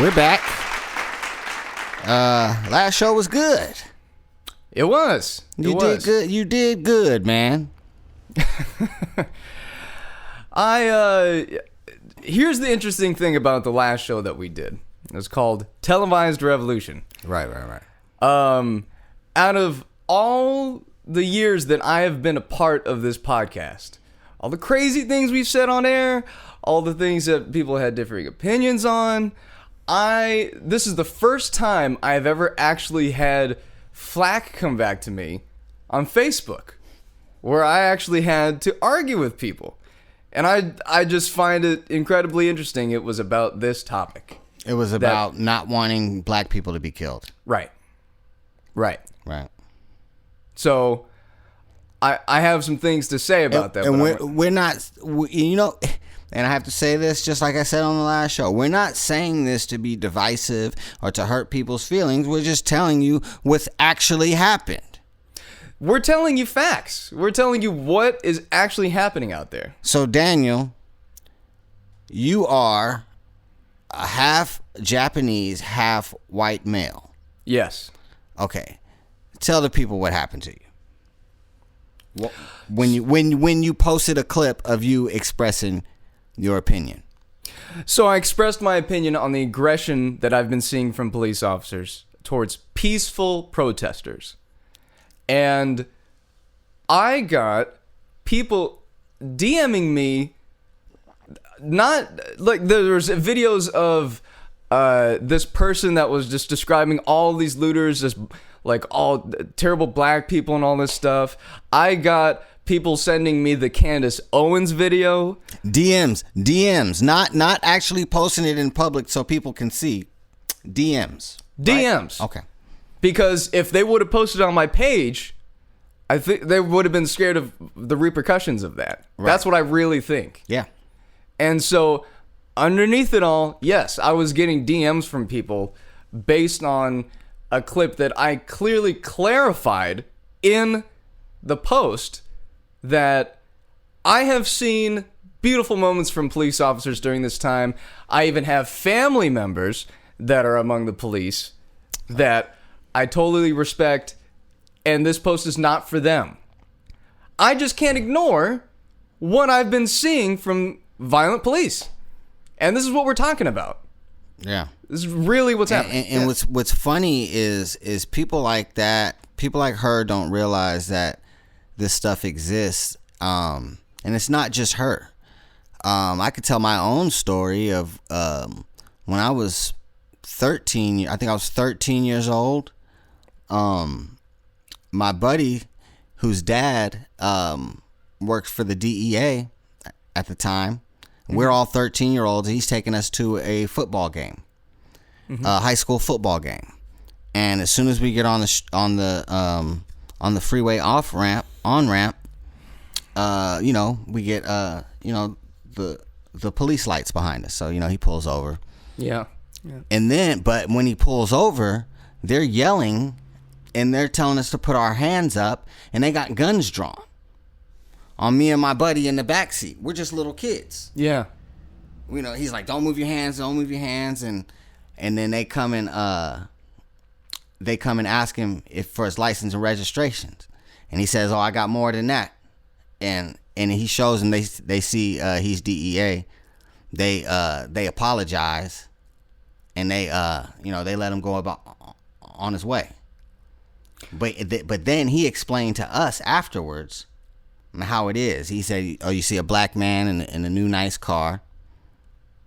We're back. Last show was good. It was. You did good. You did good, man. Here's the interesting thing about the last show that we did. It was called Televised Revolution. Right. Out of all the years that I have been a part of this podcast, all the crazy things we've said on air, all the things that people had differing opinions on, this is the first time I've ever actually had flack come back to me on Facebook, where I actually had to argue with people. And I just find it incredibly interesting. It was about this topic. It was about not wanting black people to be killed. Right. So I have some things to say about that. And we're not, you know, and I have to say this just like I said on the last show. We're not saying this to be divisive or to hurt people's feelings. We're just telling you what's actually happened. We're telling you facts. We're telling you what is actually happening out there. So, Daniel, you are a half Japanese, half white male. Yes. Okay. Tell the people what happened to you. When you posted a clip of you expressing your opinion. So I expressed my opinion on the aggression that I've been seeing from police officers towards peaceful protesters. And I got people DMing me, not like there's videos of this person that was just describing all these looters as like all terrible black people and all this stuff. I got people sending me the Candace Owens video. DMs, not actually posting it in public so people can see. DMs. DMs. Right? Okay. Because if they would have posted on my page, I think they would have been scared of the repercussions of that. Right. That's what I really think. Yeah. And so underneath it all, yes, I was getting DMs from people based on a clip that I clearly clarified in the post that I have seen beautiful moments from police officers during this time. I even have family members that are among the police that I totally respect, and this post is not for them. I just can't ignore what I've been seeing from violent police. And this is what we're talking about. Yeah. This is really what's happening. And what's funny is people like that, people like her don't realize that this stuff exists. And it's not just her. I could tell my own story of when I was 13, I think I was 13 years old. My buddy, whose dad worked for the DEA at the time, we're all 13-year-olds. He's taking us to a football game, a high school football game. And as soon as we get on the freeway on ramp, we get the police lights behind us. So he pulls over. Yeah. And but when he pulls over, they're yelling and they're telling us to put our hands up, and they got guns drawn on me and my buddy in the backseat. We're just little kids. Yeah. He's like, don't move your hands. And then they come and ask him for his license and registrations. And he says, oh, I got more than that. And he shows them, they see he's DEA. They apologize, and they let him go about on his way. But then he explained to us afterwards how it is. He said, oh, you see a black man in a new nice car.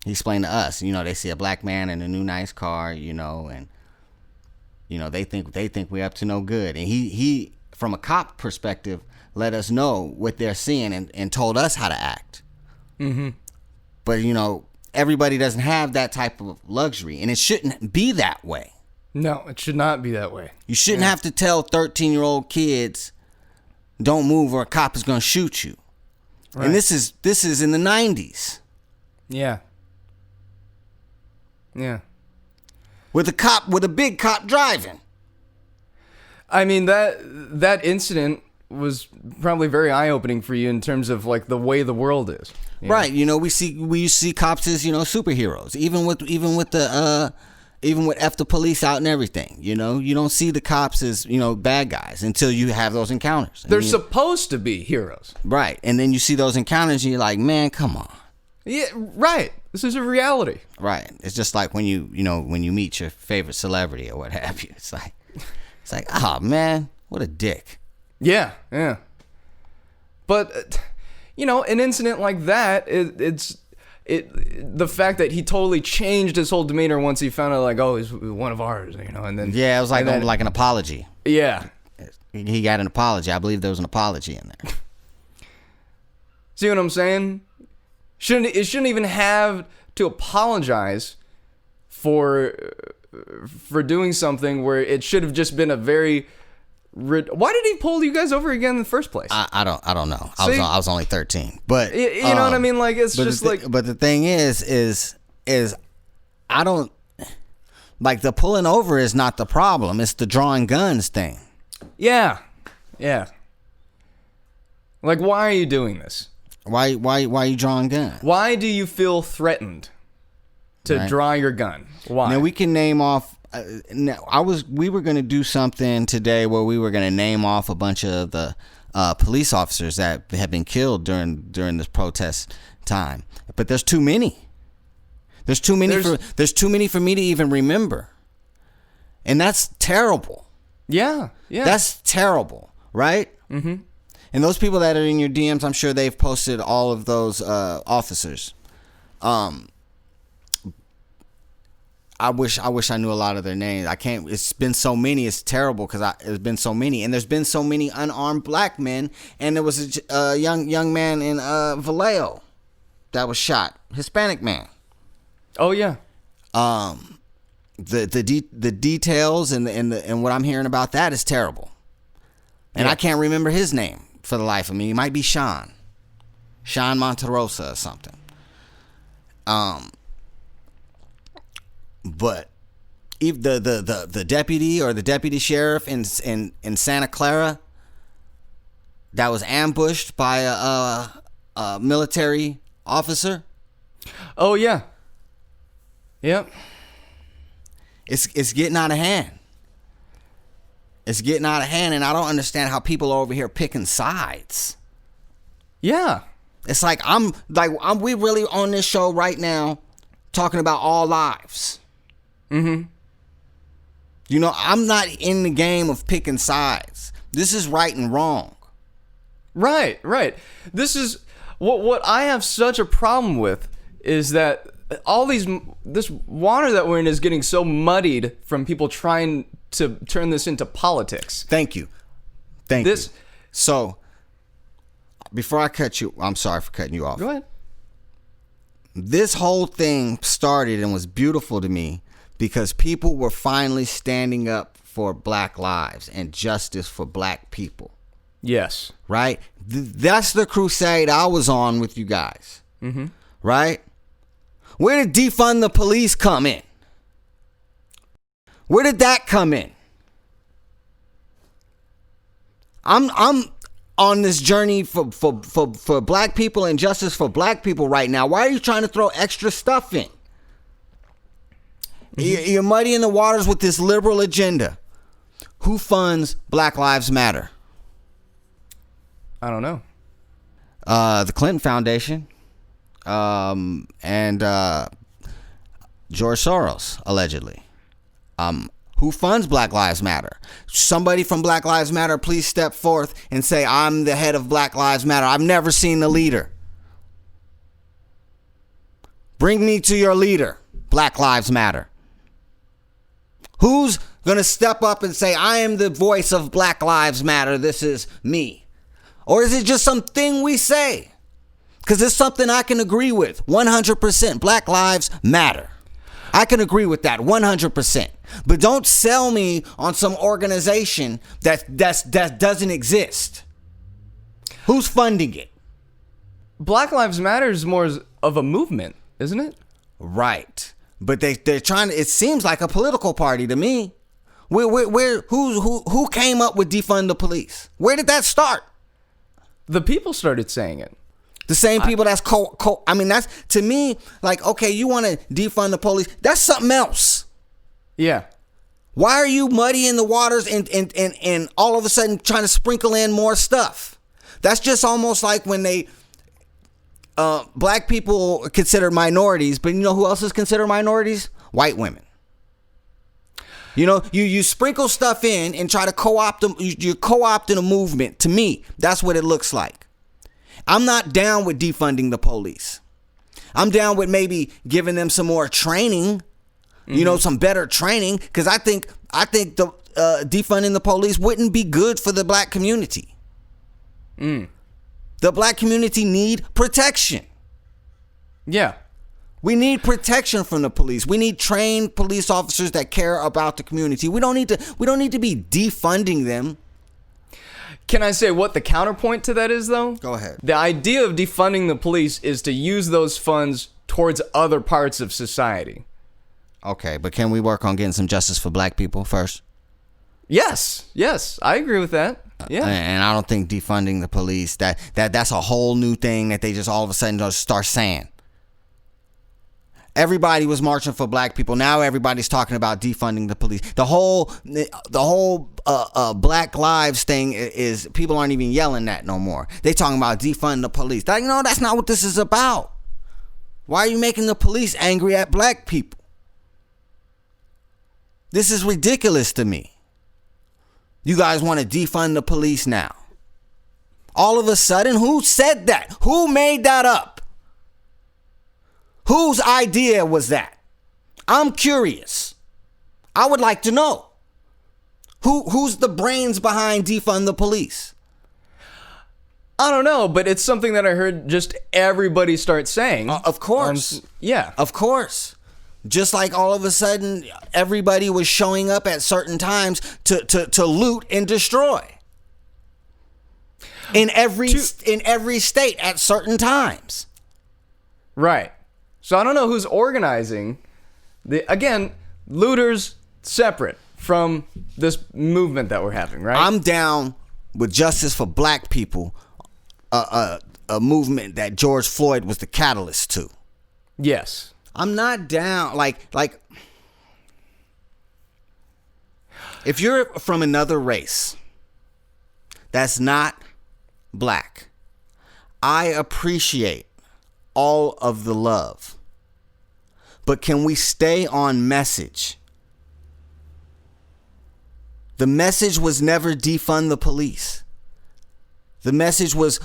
He explained to us, they see a black man in a new nice car, and they think we're up to no good. And he from a cop perspective, let us know what they're seeing and told us how to act. Mm-hmm. But everybody doesn't have that type of luxury, and it shouldn't be that way. No, it should not be that way. You shouldn't have to tell 13-year-old kids, don't move or a cop is going to shoot you. Right. And this is in the 90s. Yeah. Yeah. With a big cop driving. I mean, that incident was probably very eye-opening for you in terms of like the way the world is. Right. You know, we see cops as, you know, superheroes, even with F the police out and everything. You know, you don't see the cops as, you know, bad guys until you have those encounters. They're supposed to be heroes. Right. And then you see those encounters and you're like, man, come on. Yeah, right. This is a reality. Right. It's just like when you meet your favorite celebrity or what have you. It's like, oh man, what a dick. Yeah. But you know, an incident like that, the fact that he totally changed his whole demeanor once he found out, like, oh, he's one of ours, you know, and then it was like an apology. Yeah. He got an apology. I believe there was an apology in there. See what I'm saying? It shouldn't even have to apologize for doing something where it should have just been a very. Why did he pull you guys over again in the first place? I don't know. I was only 13, but you know what I mean. Like it's just But the thing is I don't like the pulling over is not the problem. It's the drawing guns thing. Yeah. Like, why are you doing this? Why are you drawing guns? Why do you feel threatened to draw your gun? Why? Now we can name off. We were going to do something today where we were going to name off a bunch of the police officers that have been killed during this protest time, but there's too many. There's too many for me to even remember, and that's terrible. Yeah. That's terrible, right? Mm-hmm. And those people that are in your DMs, I'm sure they've posted all of those officers. I wish I knew a lot of their names. I can't. It's been so many. It's terrible because there's been so many, and there's been so many unarmed black men. And there was a young man in Vallejo that was shot, Hispanic man. Oh yeah. The details and what I'm hearing about that is terrible, and I can't remember his name for the life of me. It might be Sean Monterosa or something. But if the deputy or the deputy sheriff in Santa Clara that was ambushed by a military officer. Oh yeah. Yep. It's getting out of hand. It's getting out of hand, and I don't understand how people are over here picking sides. Yeah. It's like we really on this show right now talking about all lives. Mm-hmm. You know, I'm not in the game of picking sides. This is right and wrong. Right. This is what I have such a problem with is that this water that we're in is getting so muddied from people trying to turn this into politics. Thank you. So, before I cut you, I'm sorry for cutting you off. Go ahead. This whole thing started and was beautiful to me because people were finally standing up for black lives and justice for black people. Yes. Right? That's the crusade I was on with you guys. Mm-hmm. Right? Where did defund the police come in? Where did that come in? I'm on this journey for black people and justice for black people right now. Why are you trying to throw extra stuff in? Mm-hmm. You're muddying the waters with this liberal agenda. Who funds Black Lives Matter? I don't know. The Clinton Foundation. And George Soros, allegedly. Who funds Black Lives Matter? Somebody from Black Lives Matter, please step forth and say, I'm the head of Black Lives Matter. I've never seen the leader. Bring me to your leader, Black Lives Matter. Who's going to step up and say, I am the voice of Black Lives Matter. This is me. Or is it just something we say? Because it's something I can agree with 100%. Black Lives Matter. I can agree with that 100%. But don't sell me on some organization that doesn't exist. Who's funding it? Black Lives Matter is more of a movement, isn't it? Right. But they're trying to, it seems like a political party to me. Who came up with defund the police? Where did that start? The people started saying it. The same people that's I mean, that's, to me, like, okay, you want to defund the police. That's something else. Yeah. Why are you muddying the waters and all of a sudden trying to sprinkle in more stuff? That's just almost like when they, black people considered minorities, but you know who else is considered minorities? White women. You know, you sprinkle stuff in and try to co-opt them. You're co-opting a movement. To me, that's what it looks like. I'm not down with defunding the police. I'm down with maybe giving them some more training, you know, some better training, because I think the defunding the police wouldn't be good for the black community. The black community need protection. Yeah. We need protection from the police. We need trained police officers that care about the community. We don't need to be defunding them. Can I say what the counterpoint to that is, though? Go ahead. The idea of defunding the police is to use those funds towards other parts of society. Okay, but can we work on getting some justice for black people first? Yes, I agree with that. Yeah. And I don't think defunding the police, that's a whole new thing that they just all of a sudden just start saying. Everybody was marching for black people. Now everybody's talking about defunding the police. The whole Black Lives thing is, people aren't even yelling that no more. They talking about defunding the police. No, that's not what this is about. Why are you making the police angry at black people? This is ridiculous to me. You guys want to defund the police now. All of a sudden, who said that? Who made that up? Whose idea was that? I'm curious. I would like to know. Who's the brains behind defund the police? I don't know, but it's something that I heard just everybody start saying. Of course. Yeah. Of course. Just like all of a sudden everybody was showing up at certain times to loot and destroy. In every state at certain times. Right. So I don't know who's organizing. Again, looters separate from this movement that we're having, right? I'm down with justice for black people, a movement that George Floyd was the catalyst to. Yes. I'm not down, like if you're from another race that's not black, I appreciate all of the love. But can we stay on message? The message was never defund the police. The message was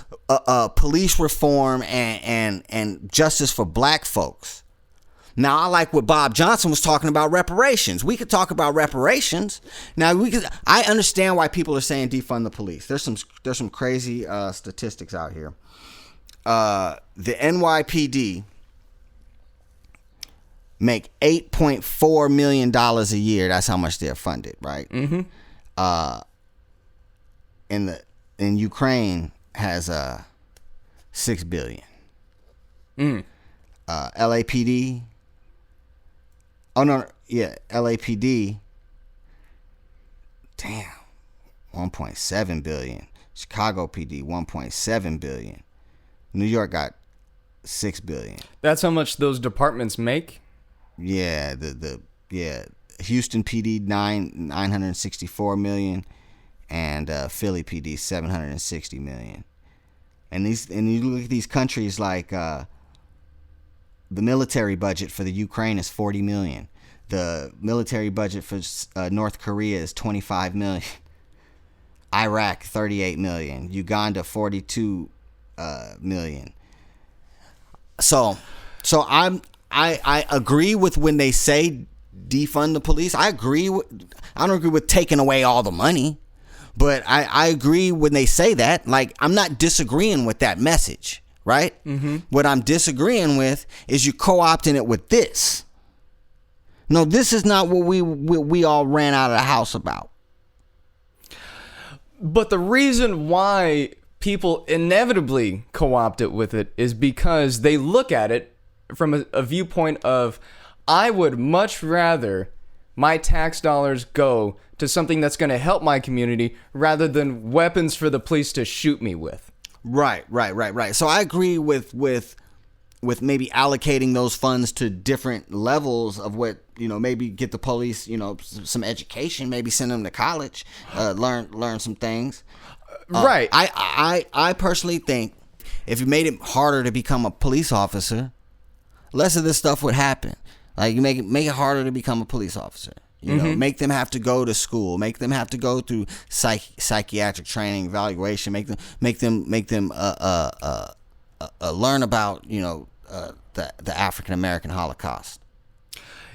police reform and justice for black folks. Now, I like what Bob Johnson was talking about, reparations. We could talk about reparations. Now, I understand why people are saying defund the police. There's some crazy statistics out here. The NYPD make $8.4 million a year. That's how much they're funded, right? Mm-hmm. In Ukraine has $6 billion. LAPD. Oh no, yeah, LAPD. Damn, 1.7 billion. Chicago PD, 1.7 billion. New York got 6 billion. That's how much those departments make? Yeah, Houston PD 964 million, and Philly PD 760 million. And you look at these countries, like the military budget for the Ukraine is 40 million. The military budget for North Korea is 25 million. Iraq 38 million. Uganda 42 million. So I agree with when they say defund the police. I don't agree with taking away all the money, but I agree when they say that. Like, I'm not disagreeing with that message, right? Mm-hmm. What I'm disagreeing with is you co-opting it with this. No, this is not what we all ran out of the house about. But the reason why people inevitably co-opt it with it is because they look at it from a viewpoint of, I would much rather my tax dollars go to something that's going to help my community rather than weapons for the police to shoot me with. Right. So I agree with maybe allocating those funds to different levels of what, maybe get the police, some education, maybe send them to college, learn some things. Right. I personally think if you made it harder to become a police officer, less of this stuff would happen. Like, you make it harder to become a police officer. Make them have to go to school, make them have to go through psychiatric training, evaluation, make them learn about the African American Holocaust.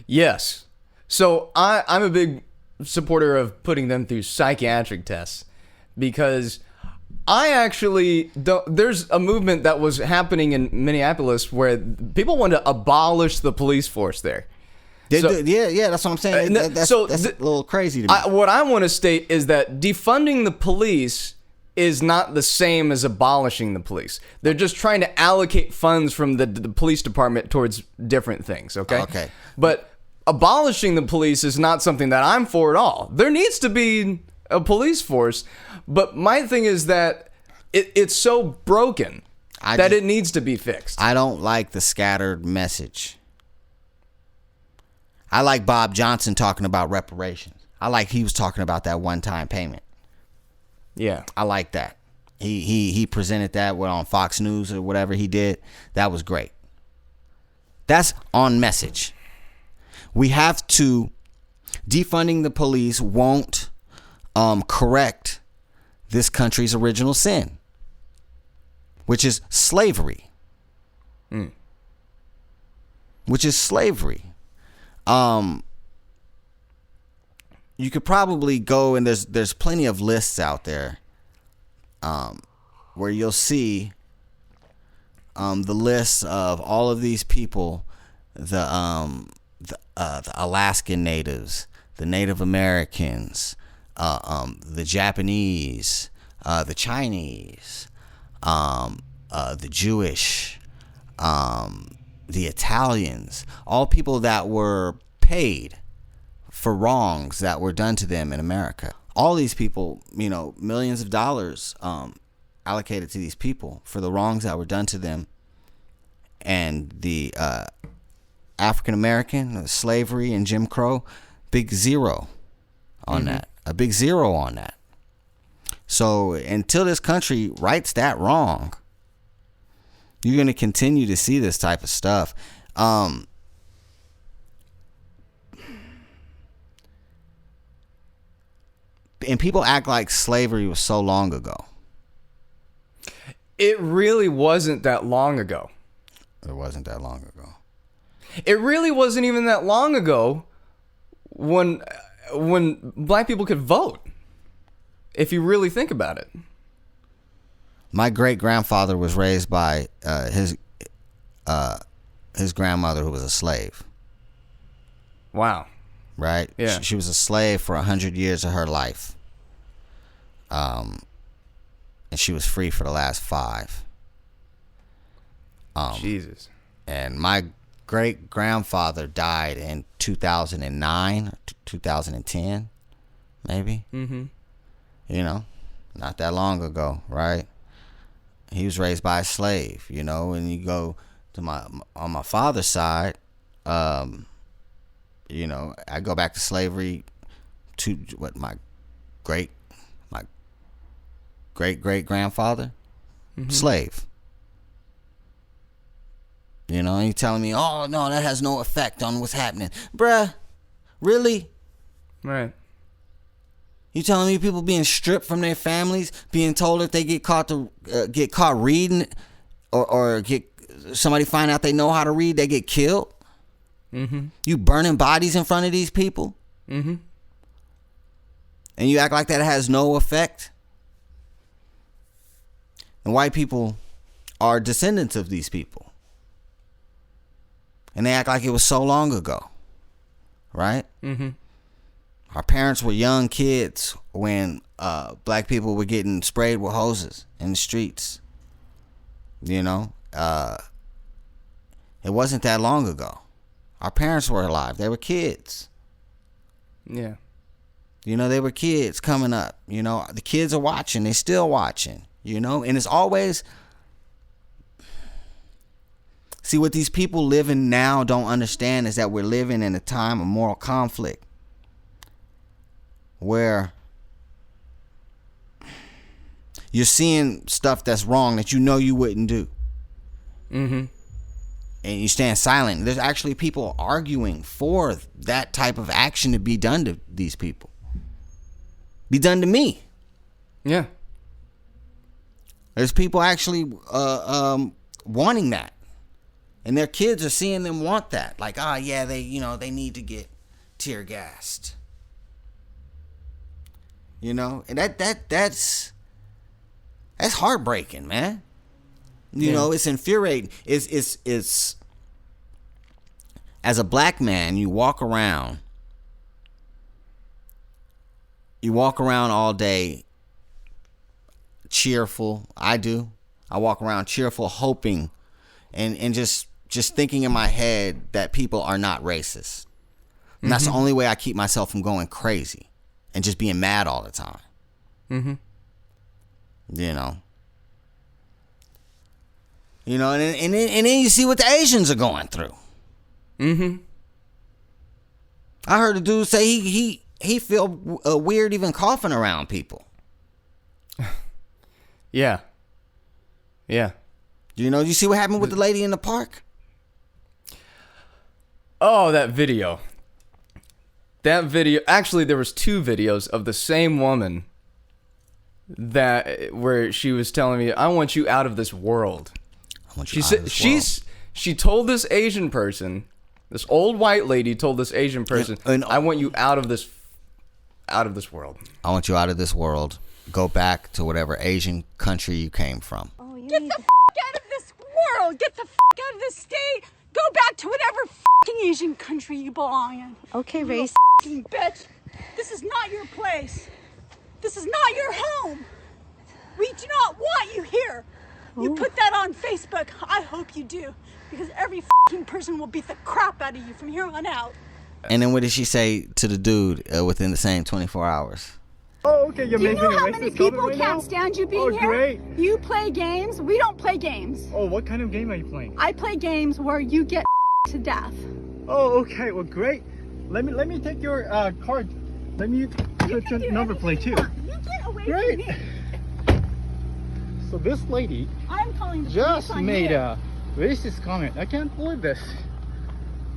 Yes. So I'm a big supporter of putting them through psychiatric tests, because I actually don't. There's a movement that was happening in Minneapolis where people want to abolish the police force there. Yeah, that's what I'm saying. That's a little crazy to me. What I want to state is that defunding the police is not the same as abolishing the police. They're just trying to allocate funds from the police department towards different things, okay? Okay. But abolishing the police is not something that I'm for at all. There needs to be a police force, but my thing is that it's so broken that it needs to be fixed. I don't like the scattered message. I like Bob Johnson talking about reparations. I like he was talking about that one-time payment. Yeah. I like that. He presented that on Fox News or whatever he did. That was great. That's on message. We have to, defunding the police won't correct this country's original sin, which is slavery. Which is slavery. You could probably go, and there's plenty of lists out there where you'll see the lists of all of these people, the Alaskan natives, the Native Americans, the Japanese, the Chinese, the Jewish, the Italians, all people that were paid for wrongs that were done to them in America. All these people, millions of dollars allocated to these people for the wrongs that were done to them. And the African American, slavery and Jim Crow, big zero on that. A big zero on that. So until this country rights that wrong, you're going to continue to see this type of stuff. And people act like slavery was so long ago. It really wasn't that long ago. It wasn't that long ago. It really wasn't even that long ago when black people could vote, if you really think about it. My great-grandfather was raised by his grandmother, who was a slave. Wow. Right? Yeah. She was a slave for 100 years of her life. And she was free for the last 5. Jesus. And my great-grandfather died in 2009 or 2010, maybe. Not that long ago, right? He was raised by a slave, and you go to on my father's side, I go back to slavery to what my great grandfather, slave. And you telling me, oh no, that has no effect on what's happening, bruh. Really? Right. You telling me people being stripped from their families, being told if they get caught reading, or get somebody find out they know how to read, they get killed? You burning bodies in front of these people? And you act like that has no effect? And white people are descendants of these people. And they act like it was so long ago. Right? Our parents were young kids when black people were getting sprayed with hoses in the streets. It wasn't that long ago. Our parents were alive. They were kids. Yeah. You know, they were kids coming up. You know, the kids are watching. They're still watching, you know. And it's always... See, what these people living now don't understand is that we're living in a time of moral conflict where you're seeing stuff that's wrong that you know you wouldn't do. Mm-hmm. And you stand silent. There's actually people arguing for that type of action to be done to these people. Be done to me. Yeah. There's people actually wanting that. And their kids are seeing them want that. Like, yeah, they need to get tear gassed. You know, and that's heartbreaking, man. You know, it's infuriating. It's as a black man, you walk around all day cheerful. I do. I walk around cheerful, hoping and just thinking in my head that people are not racist. And that's the only way I keep myself from going crazy and just being mad all the time. Mm-hmm. You know, and then you see what the Asians are going through. Mm-hmm. I heard a dude say he feel weird even coughing around people. Yeah. Yeah. You know, you see what happened with the lady in the park? Oh, that video. Actually, there was 2 videos of the same woman where she was telling me, "I want you out of this world." She told this Asian person, this old white lady told this Asian person, "I want you out of this world." I want you out of this world. Go back to whatever Asian country you came from. Oh, get the out of this world. Get the out of this state. Go back to whatever Asian country you belong in. Okay, race. Bitch. This is not your place. This is not your home. We do not want you here. You put that on Facebook. I hope you do. Because every person will beat the crap out of you from here on out. And then what did she say to the dude within the same 24 hours? Oh, okay, you're making a racist comment right now? Do you know how many people can't stand you being here? Great. You play games. We don't play games. Oh, what kind of game are you playing? I play games where you get to death. Oh, okay, well, great. Let me take your card. Let me put your number plate too. You get away Great. from me. So this lady I'm calling the just police on made you. a racist comment. I can't believe this.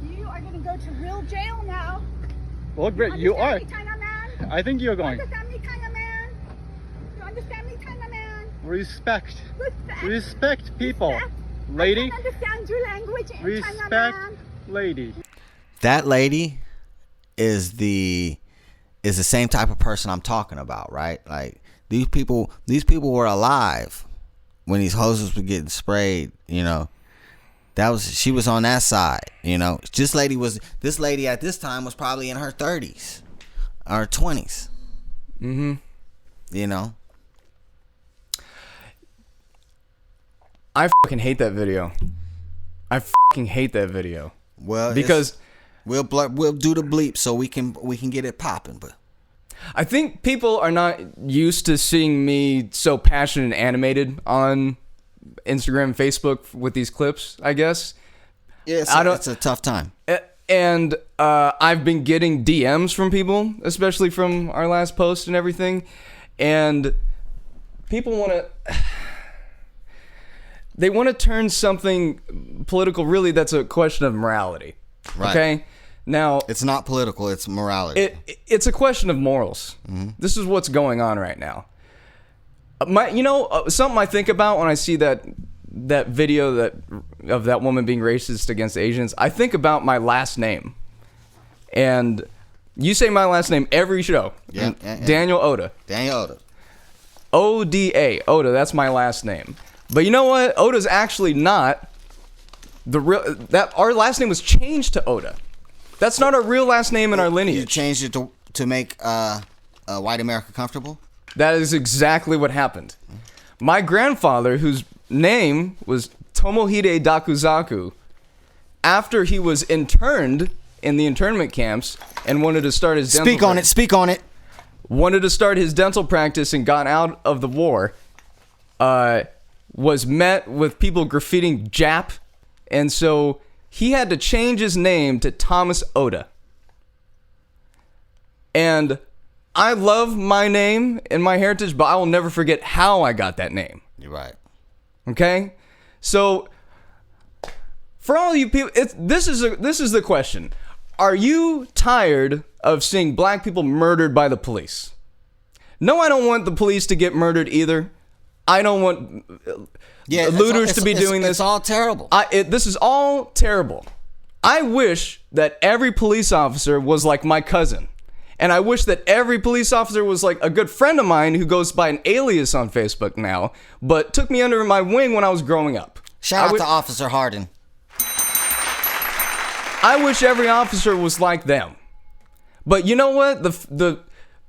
You are going to go to real jail now. Well, great, you are. Understand me, China man? I think you're You going. understand me, China man? You understand me, China man? Respect. Respect. Respect people. Respect. Lady. I can understand your language in China Respect man. lady. That lady is the same type of person I'm talking about, right? Like these people were alive when these hoses were getting sprayed, you know. She was on that side, you know. This lady at this time was probably in her 30s or 20s. Mm-hmm. You know. I fucking hate that video. I fucking hate that video. Well, because we'll do the bleep so we can get it popping, but I think people are not used to seeing me so passionate and animated on Instagram, Facebook with these clips, I guess. Yeah, it's a tough time. And I've been getting DMs from people, especially from our last post and everything. And people want to turn something political. Really, that's a question of morality. Right. Okay? Now, it's not political, it's morality. It's a question of morals. Mm-hmm. This is what's going on right now. Something I think about when I see that video of that woman being racist against Asians, I think about my last name. And you say my last name every show. Yeah. Daniel Oda. Daniel Oda. O-D-A. Oda, that's my last name. But you know what? Oda's actually not the real... Our last name was changed to Oda. That's not our real last name in our lineage. You changed it to make white America comfortable? That is exactly what happened. My grandfather, whose name was Tomohide Dakuzaku, after he was interned in the internment camps and wanted to start his Speak on it. Wanted to start his dental practice and got out of the war. Was met with people graffitiing Jap, and so he had to change his name to Thomas Oda. And I love my name and my heritage, but I will never forget how I got that name. You're right. Okay? So, for all you people, this is the question. Are you tired of seeing black people murdered by the police? No, I don't want the police to get murdered either. I don't want looters to be doing this. It's all terrible. This is all terrible. I wish that every police officer was like my cousin. And I wish that every police officer was like a good friend of mine who goes by an alias on Facebook now, but took me under my wing when I was growing up. Shout out to Officer Harden. I wish every officer was like them. But you know what? The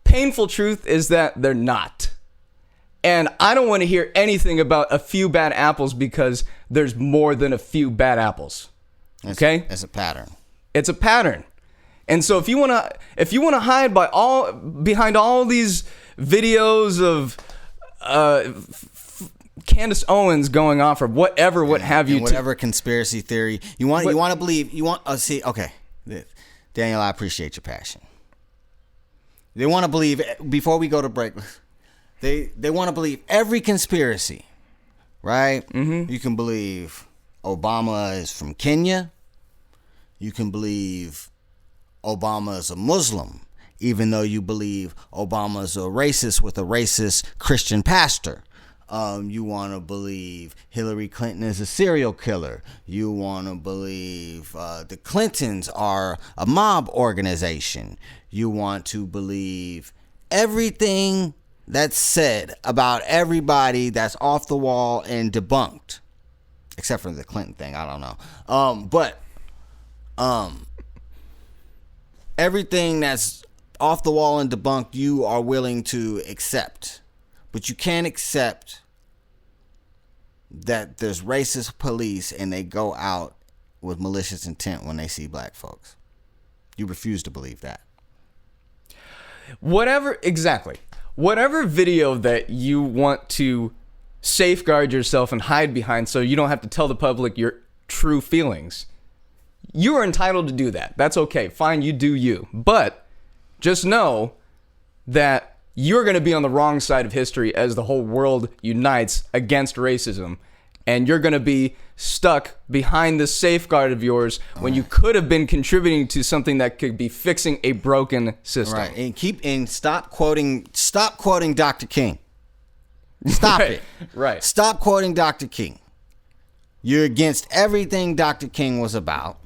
painful truth is that they're not. And I don't want to hear anything about a few bad apples because there's more than a few bad apples. Okay? It's a pattern. It's a pattern. And so if you want to hide behind all these videos of Candace Owens going off or whatever, what have you, whatever conspiracy theory you want to believe, okay, Daniel, I appreciate your passion. They want to believe, before we go to break, they want to believe every conspiracy, right? Mm-hmm. You can believe Obama is from Kenya. You can believe Obama is a Muslim, even though you believe Obama is a racist with a racist Christian pastor. You want to believe Hillary Clinton is a serial killer. You want to believe the Clintons are a mob organization. You want to believe everything that's said about everybody that's off the wall and debunked, except for the Clinton thing. I don't know. But everything that's off the wall and debunked, you are willing to accept. But you can't accept that there's racist police and they go out with malicious intent when they see black folks. You refuse to believe that. Whatever video that you want to safeguard yourself and hide behind so you don't have to tell the public your true feelings, you are entitled to do that. That's okay. Fine, you do you. But just know that you're going to be on the wrong side of history as the whole world unites against racism. And you're going to be stuck behind this safeguard of yours when you could have been contributing to something that could be fixing a broken system. Right. And stop quoting Dr. King. Stop it. Right. Stop quoting Dr. King. You're against everything Dr. King was about.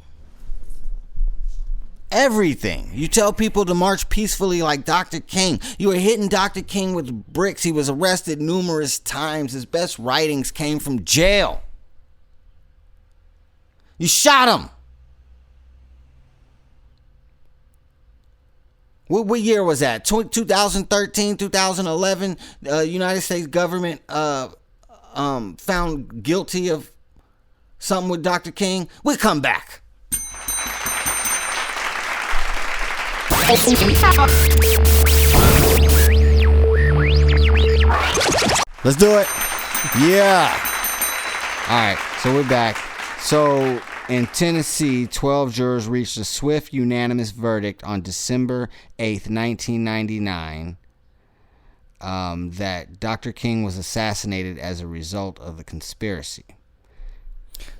Everything. You tell people to march peacefully like Dr. King. You were hitting Dr. King with bricks. He was arrested numerous times. His best writings came from jail. You shot him. What year was that? 2013, 2011? United States government found guilty of something with Dr. King. We'll come back. Let's do it. Yeah. All right, so we're back. So in Tennessee, 12 jurors reached a swift, unanimous verdict on December 8th, 1999, that Dr. King was assassinated as a result of the conspiracy.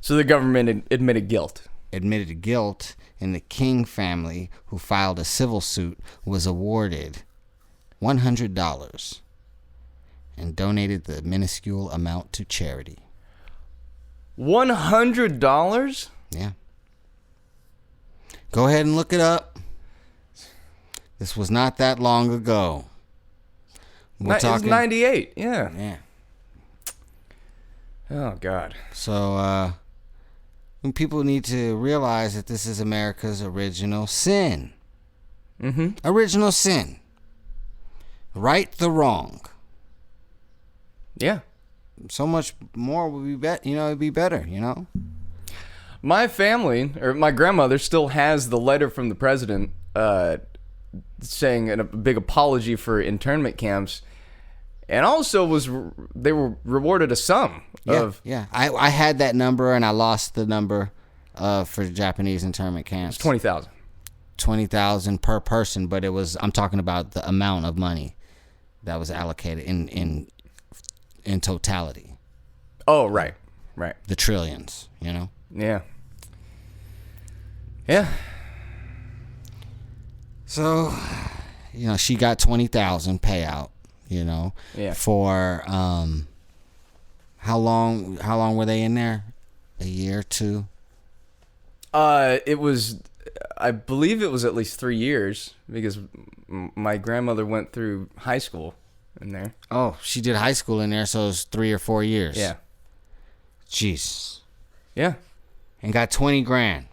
So the government admitted guilt. Admitted guilt, and the King family, who filed a civil suit, was awarded $100 and donated the minuscule amount to charity. $100? Yeah. Go ahead and look it up. This was not that long ago. We're talking 98. Yeah. Yeah. Oh God. So people need to realize that this is America's original sin. Mm-hmm. Original sin. Right the wrong. Yeah. So much more would be better, it'd be better, My family, or my grandmother, still has the letter from the president saying a big apology for internment camps, and also they were rewarded a sum of I had that number and I lost the number for Japanese internment camps. 20,000. 20,000 per person, but I'm talking about the amount of money that was allocated in totality. Oh, right. The trillions, you know. Yeah. So, you know, she got 20,000 payout, you know. Yeah. For how long were they in there? A year, 2? It was, I believe it was at least 3 years, because my grandmother went through high school in there. Oh, she did high school in there, so it was 3 or 4 years. Yeah. Jeez. Yeah. And got 20 grand.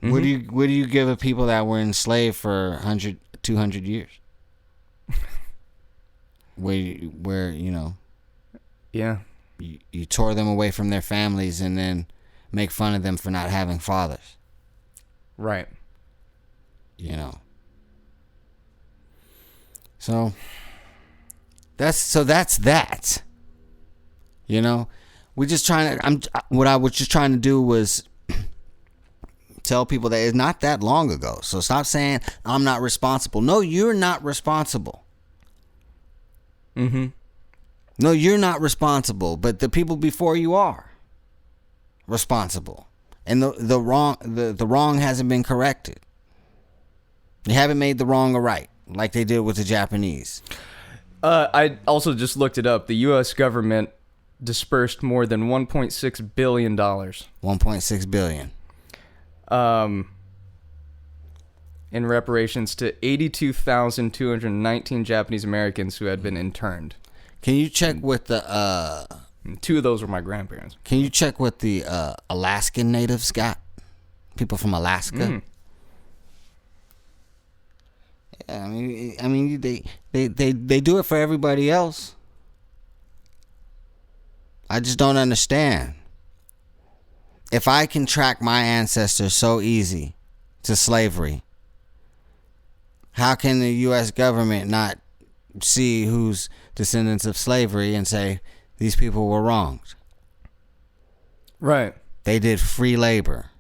Mm-hmm. What do you give a people that were enslaved for 100, 200 years? where you know. Yeah. You tore them away from their families and then make fun of them for not having fathers. Right. You know. So that's that. You know, we're just trying to. What I was just trying to do was tell people that it's not that long ago. So stop saying I'm not responsible. No, you're not responsible. Mm-hmm. No, you're not responsible. But the people before you are responsible, and the wrong hasn't been corrected. They haven't made the wrong a right, like they did with the Japanese. I also just looked it up. The U.S. government dispersed more than $1.6 billion. $1.6 billion. In reparations to 82,219 Japanese Americans who had been interned. Can you check with the... 2 of those were my grandparents. Can you check what the Alaskan natives got? People from Alaska? Mm. Yeah, I mean, they do it for everybody else. I just don't understand. If I can track my ancestors so easy to slavery, how can the U.S. government not see who's descendants of slavery and say these people were wronged? Right. They did free labor.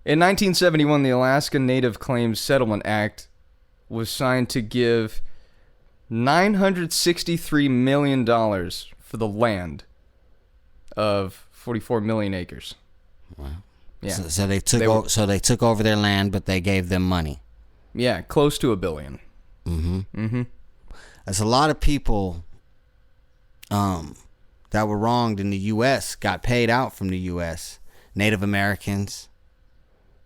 In 1971, the Alaska Native Claims Settlement Act was signed to give $963 million for the land of 44 million acres. Wow. Yeah. So they took over their land, but they gave them money. Yeah, close to $1 billion. Mm-hmm. Mm-hmm. There's a lot of people that were wronged in the U.S. got paid out from the U.S. Native Americans,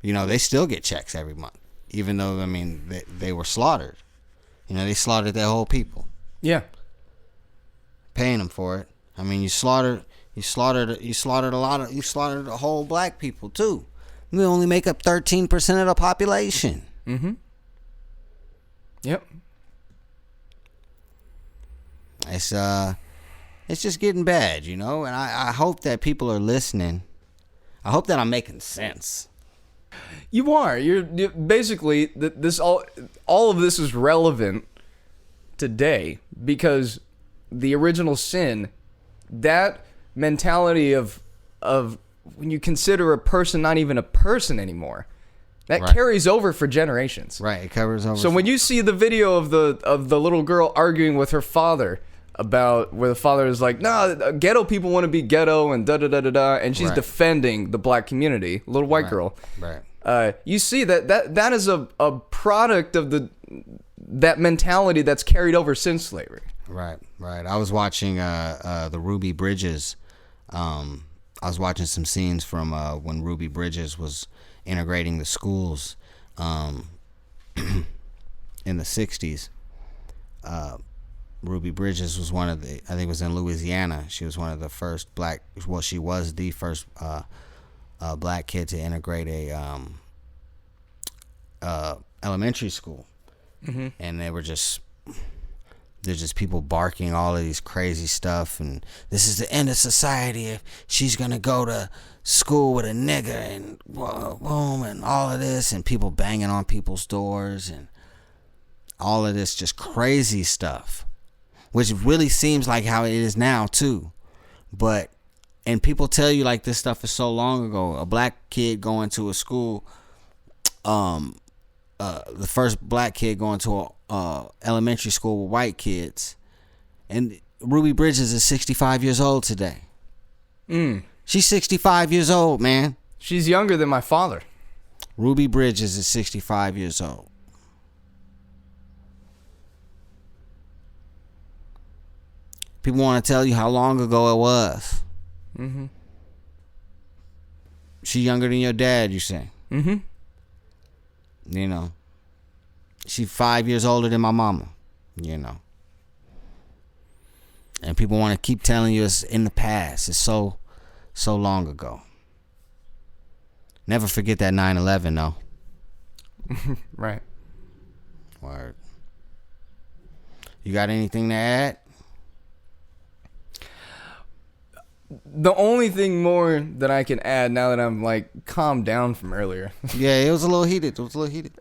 you know, they still get checks every month, even though, I mean, they were slaughtered. You know, they slaughtered their whole people. Yeah. Paying them for it. I mean, you slaughtered the whole black people too. We only make up 13% of the population. Mm-hmm. Yep. It's just getting bad, you know, and I hope that people are listening. I hope that I'm making sense. You are. You're basically this all of this is relevant today because the original sin, that mentality of when you consider a person not even a person anymore, that right. carries over for generations. Right, it covers over. So when you see the video of the little girl arguing with her father about where the father is like, nah, ghetto people want to be ghetto and da da da da da, and she's right. defending the black community, little white right. girl. Right. You see that is a product of that mentality that's carried over since slavery. Right. I was watching the Ruby Bridges. I was watching some scenes from when Ruby Bridges was integrating the schools in the 60s. Ruby Bridges was one of the, I think it was in Louisiana. She was one of the first she was the first black kid to integrate a elementary school. Mm-hmm. And they were just there's just people barking all of these crazy stuff, and this is the end of society if she's gonna go to school with a nigger, and boom, and all of this, and people banging on people's doors, and all of this just crazy stuff, which really seems like how it is now too. But and people tell you like this stuff is so long ago. A black kid going to a school, the first black kid going to a elementary school with white kids, and Ruby Bridges is 65 years old today. She's 65 years old, man. She's younger than my father. Ruby Bridges is 65 years old. People want to tell you how long ago it was. She younger than your dad, you say? You know, she's 5 years older than my mama, you know. And people want to keep telling you it's in the past. It's so long ago. Never forget that 9/11, though. Right. Word. You got anything to add? The only thing more that I can add now that I'm like calmed down from earlier. Yeah, it was a little heated.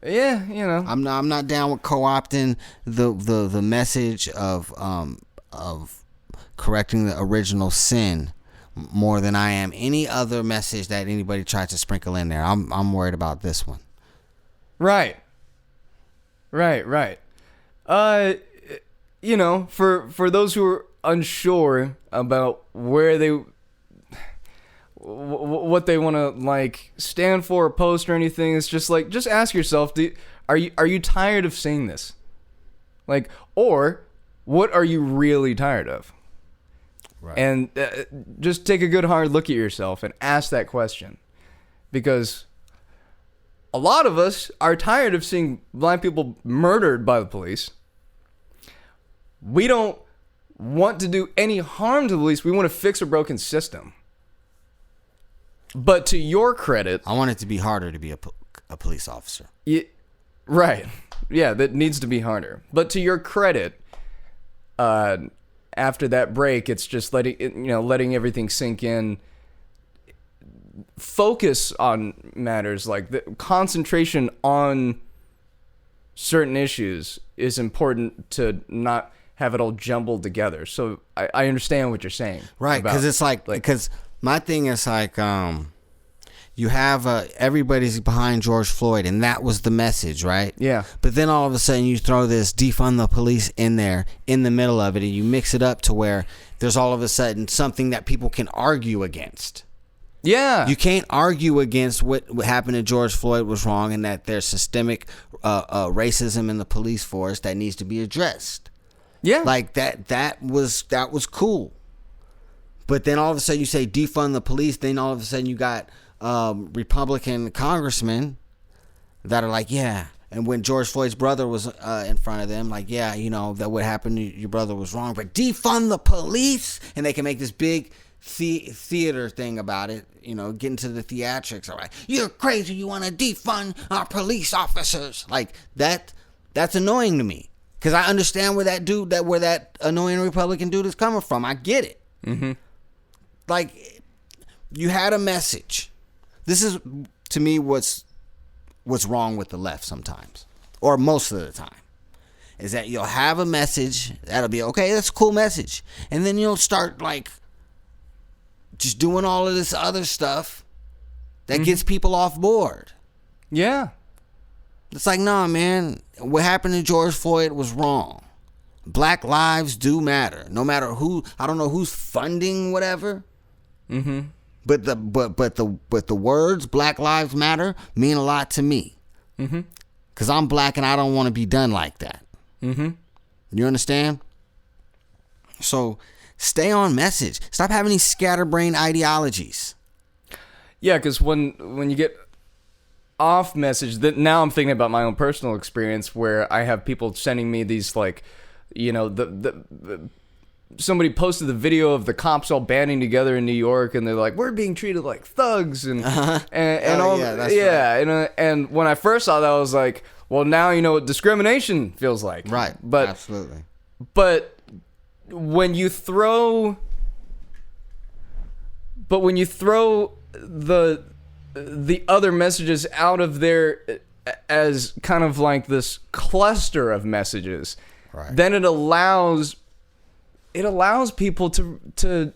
Yeah, you know. I'm not down with co-opting the message of correcting the original sin more than I am any other message that anybody tries to sprinkle in there. I'm worried about this one. Right. You know, for those who are unsure about where what they want to like stand for or post or anything, it's just like, just ask yourself, are you tired of seeing this? Like, or what are you really tired of? Right. And just take a good hard look at yourself and ask that question, because a lot of us are tired of seeing black people murdered by the police. We don't want to do any harm to the police. We want to fix a broken system. But to your credit, I want it to be harder to be a police officer. Right. Yeah, that needs to be harder. But to your credit, after that break, it's just letting everything sink in. Focus on matters like the concentration on certain issues is important to not have it all jumbled together. So I understand what you're saying. Right, because it's like, because my thing is like, you have everybody's behind George Floyd, and that was the message, right? Yeah. But then all of a sudden you throw this defund the police in there in the middle of it, and you mix it up to where there's all of a sudden something that people can argue against. Yeah. You can't argue against what happened to George Floyd was wrong, and that there's systemic racism in the police force that needs to be addressed. Yeah. Like that was cool. But then all of a sudden you say defund the police, then all of a sudden you got Republican congressmen that are like, yeah. And when George Floyd's brother was in front of them, like, yeah, you know, that what happened to your brother was wrong, but defund the police, and they can make this big theater thing about it, you know, get into the theatrics. All right, you're crazy, you want to defund our police officers. Like that's annoying to me, because I understand where that annoying Republican dude is coming from. I get it. Mm-hmm. Like, you had a message. This is, to me, what's wrong with the left sometimes, or most of the time, is that you'll have a message that'll be okay, that's a cool message, and then you'll start like just doing all of this other stuff that gets people off board. Yeah. It's like, nah, man, what happened to George Floyd was wrong. Black lives do matter, no matter who. I don't know who's funding whatever. Mm-hmm. But the words Black Lives Matter mean a lot to me. Mm-hmm. Cause I'm black and I don't want to be done like that. Mm-hmm. You understand? So stay on message. Stop having these scatterbrained ideologies. Yeah, because when you get off message, that now I'm thinking about my own personal experience where I have people sending me these, like, you know, the somebody posted the video of the cops all banding together in New York, and they're like, we're being treated like thugs, and all, yeah, that's right. And when I first saw that, I was like, well, now you know what discrimination feels like. Right. But absolutely. But when you throw the other messages out of there as kind of like this cluster of messages, Right. then it allows people to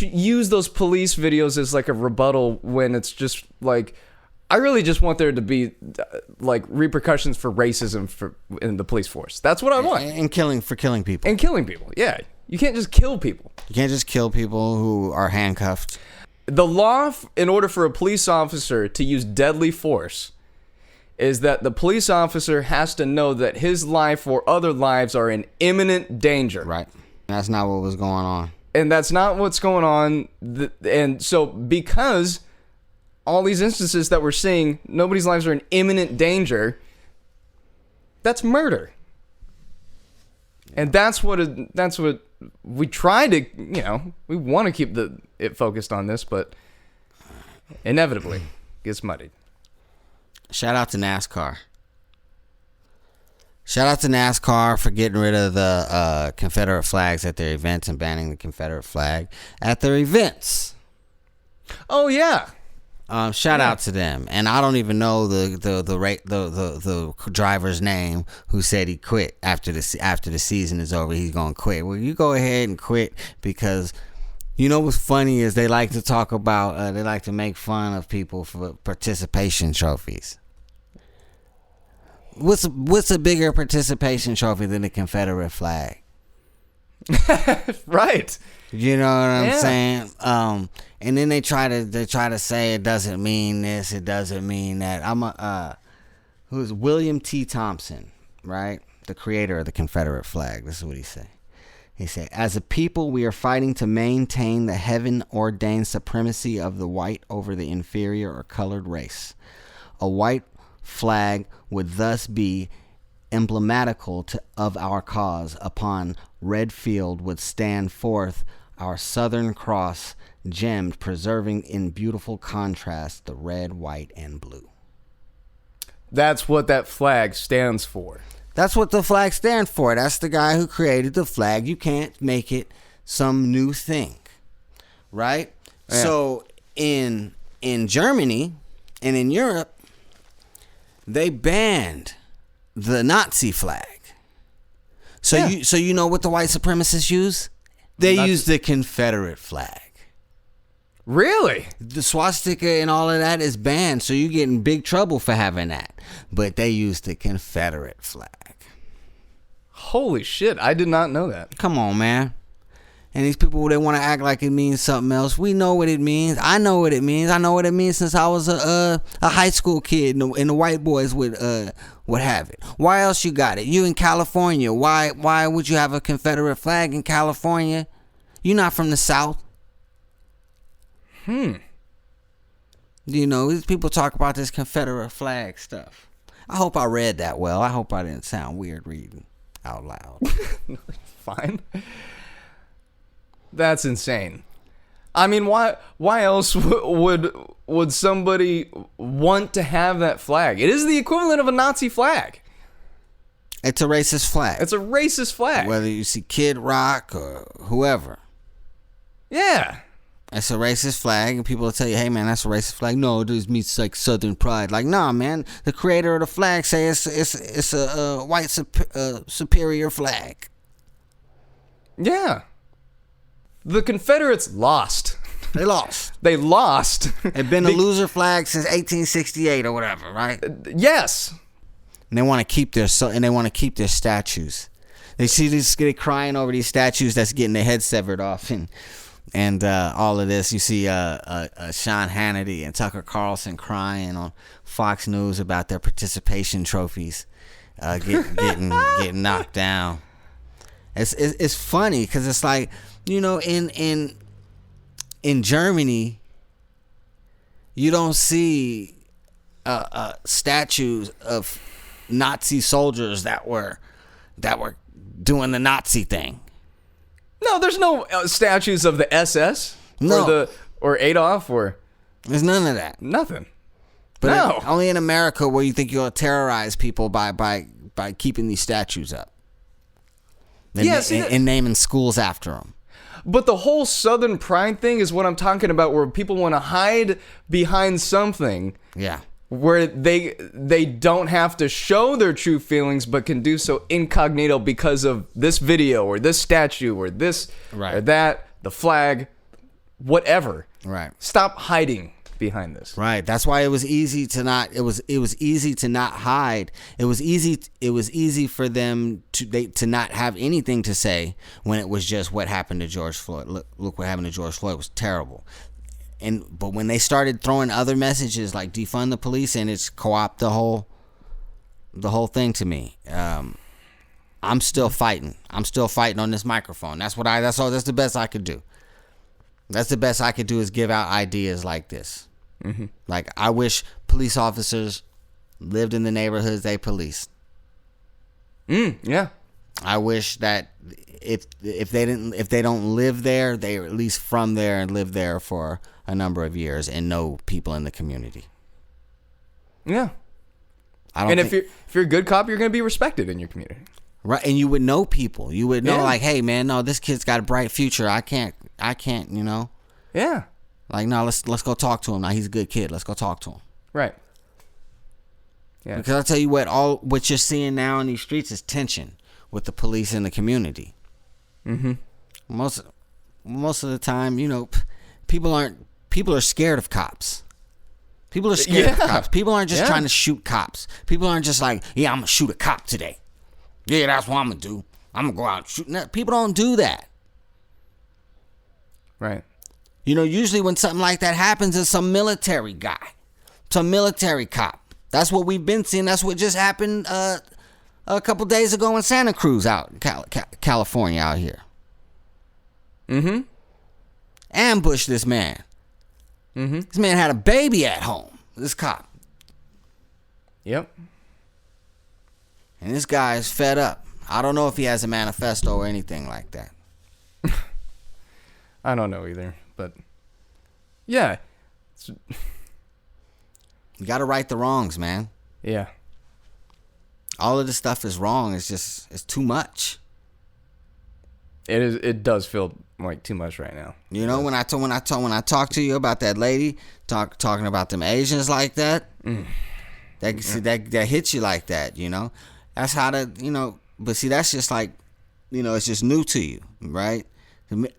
use those police videos as like a rebuttal when it's just like, I really just want there to be like repercussions for racism in the police force. That's what I want. And killing people. And killing people. Yeah. You can't just kill people. You can't just kill people who are handcuffed. The law, in order for a police officer to use deadly force, is that the police officer has to know that his life or other lives are in imminent danger. Right. That's not what was going on. And that's not what's going on. And so because all these instances that we're seeing, nobody's lives are in imminent danger, that's murder. And that's what we try to, we want to keep it focused on this, but inevitably gets muddied. Shout out to NASCAR. Shout out to NASCAR for getting rid of the Confederate flags at their events and banning the Confederate flag at their events. Oh yeah. Shout out to them. And I don't even know the driver's name who said he quit after the season is over. He's gonna quit. Well, you go ahead and quit, because you know what's funny is they like to talk about they like to make fun of people for participation trophies. What's a bigger participation trophy than the Confederate flag? Right. You know what I'm saying? And then they try to say it doesn't mean this, it doesn't mean that. Who's William T. Thompson, right? The creator of the Confederate flag. This is what he said. He said, "As a people, we are fighting to maintain the heaven-ordained supremacy of the white over the inferior or colored race. A white flag would thus be emblematical of our cause. Upon red field would stand forth our Southern Cross, gemmed, preserving in beautiful contrast the red, white, and blue." That's what that flag stands for. That's what the flag stands for. That's the guy who created the flag. You can't make it some new thing, right? Yeah. So in Germany and in Europe, they banned the Nazi flag. So you know what the white supremacists use? They use the Confederate flag. Really? The swastika and all of that is banned, so you get in big trouble for having that. But they use the Confederate flag. Holy shit, I did not know that. Come on, man. And these people, they want to act like it means something else. We know what it means. I know what it means. I know what it means since I was a high school kid, and the white boys would have it. Why else you got it? You in California. Why would you have a Confederate flag in California? You're not from the South. You know, these people talk about this Confederate flag stuff. I hope I read that well. I hope I didn't sound weird reading out loud. Fine. That's insane. I mean, why else would somebody want to have that flag? It is the equivalent of a Nazi flag. It's a racist flag. It's a racist flag. Whether you see Kid Rock or whoever. Yeah. It's a racist flag, and people will tell you, hey, man, that's a racist flag. No, this means like Southern pride. Like, nah, man, the creator of the flag say it's a white superior flag. Yeah. The Confederates lost. They lost. They lost. They've been a loser flag since 1868 or whatever, right? Yes. And they want to keep their statues. They see these crying over these statues that's getting their head severed off, and all of this. You see Sean Hannity and Tucker Carlson crying on Fox News about their participation trophies getting knocked down. It's funny because it's like, you know, in Germany, you don't see statues of Nazi soldiers that were doing the Nazi thing. No, there's no statues of the SS or Adolf or. There's none of that. Nothing. But only in America where you think you'll terrorize people by keeping these statues up. and naming schools after them. But the whole Southern pride thing is what I'm talking about, where people want to hide behind something. Yeah. Where they don't have to show their true feelings, but can do so incognito because of this video or this statue or this or that, the flag, whatever. Right. Stop hiding behind this. Right. That's why it was easy to not. It was easy to not hide. It was easy for them to not have anything to say when it was just what happened to George Floyd. Look what happened to George Floyd. It was terrible. But when they started throwing other messages like defund the police, and it's co-opt the whole thing to me. I'm still fighting. I'm still fighting on this microphone. That's the best I could do. That's the best I could do, is give out ideas like this. Mm-hmm. Like, I wish police officers lived in the neighborhoods they police. Yeah. I wish that if they don't live there, they are at least from there and live there for a number of years and know people in the community. Yeah. If you're a good cop, you're going to be respected in your community. Right, and you would know people. You would know, like, hey man, no, this kid's got a bright future. I can't, you know. Yeah. Like, no, let's go talk to him. Now, he's a good kid. Let's go talk to him. Right. Yeah. Because I'll tell you what you're seeing now in these streets is tension with the police and the community. Mm-hmm. Most of the time, you know, people are scared of cops. People are scared of cops. People aren't just trying to shoot cops. People aren't just like, yeah, I'm gonna shoot a cop today. Yeah, that's what I'm gonna do. I'm gonna go out and shoot. No, people don't do that. Right. You know, usually when something like that happens, it's some military guy, some military cop. That's what we've been seeing. That's what just happened a couple days ago in Santa Cruz, out in California, out here. Mm-hmm. Ambushed this man. Mm-hmm. This man had a baby at home. This cop. Yep. And this guy is fed up. I don't know if he has a manifesto or anything like that. I don't know either, but yeah. You got to right the wrongs, man. Yeah. All of this stuff is wrong. It's too much. It is. It does feel like too much right now. You know, when I talk to you about that lady talking about them Asians like that, that hits you like that. You know, that's how But see, that's just like, you know, it's just new to you, right?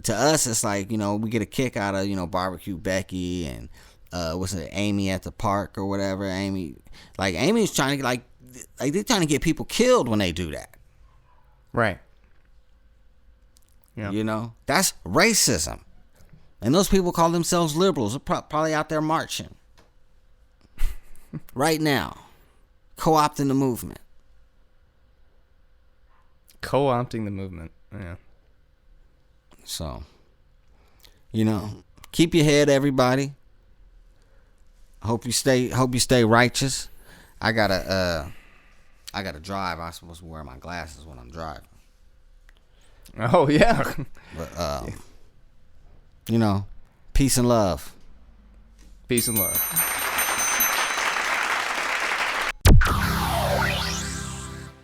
To us, it's like, you know, we get a kick out of, you know, Barbecue Becky and Amy at the park or whatever. Amy's trying to like they're trying to get people killed when they do that. Right. Yeah. You know, that's racism. And those people call themselves liberals. They're probably out there marching right now, co-opting the movement. Co-opting the movement. Yeah. So, you know, keep your head, everybody. Hope you stay righteous. I gotta drive. I'm supposed to wear my glasses when I'm driving. Oh yeah. But you know, peace and love. Peace and love.